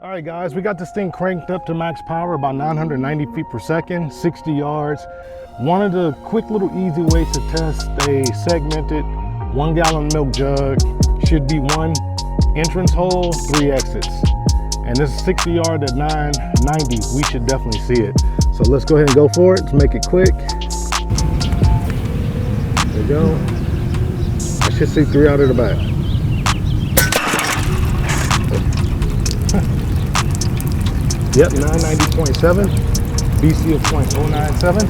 All right, guys, we got this thing cranked up to max power, about 990 feet per second, 60 yards. One of the quick little easy ways to test a segmented 1 gallon milk jug should be 1 entrance hole, 3 exits. And this is 60 yard at 990. We should definitely see it. So let's go ahead and go for it. Let's make it quick. There we go. I should see 3 out of the back. Yep, 990.7, BC of 0.097.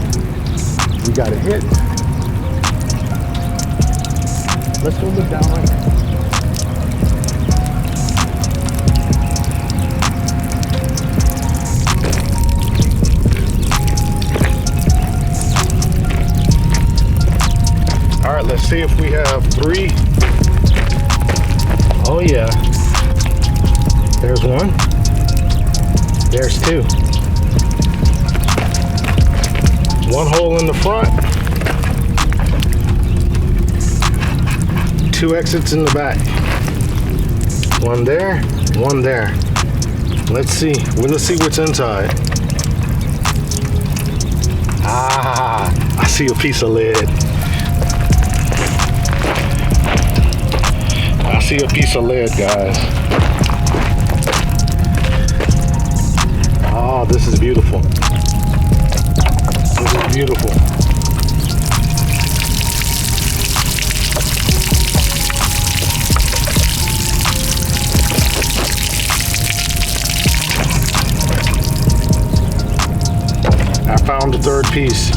We got a hit. Let's go look down right now. All right, let's see if we have 3. Oh yeah, there's 1. There's 2. 1 hole in the front. 2 exits in the back. 1 there, 1 there. Let's see. Well, let's see what's inside. Ah, I see a piece of lead. I see a piece of lead, guys. Oh, this is beautiful. This is beautiful. I found the 3rd piece.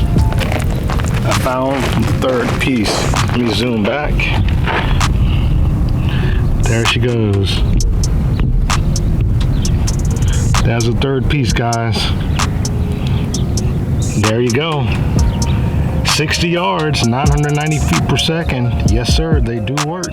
I found the 3rd piece. Let me zoom back. There she goes. That's the 3rd piece, guys. There you go. 60 yards, 990 feet per second. Yes, sir, they do work.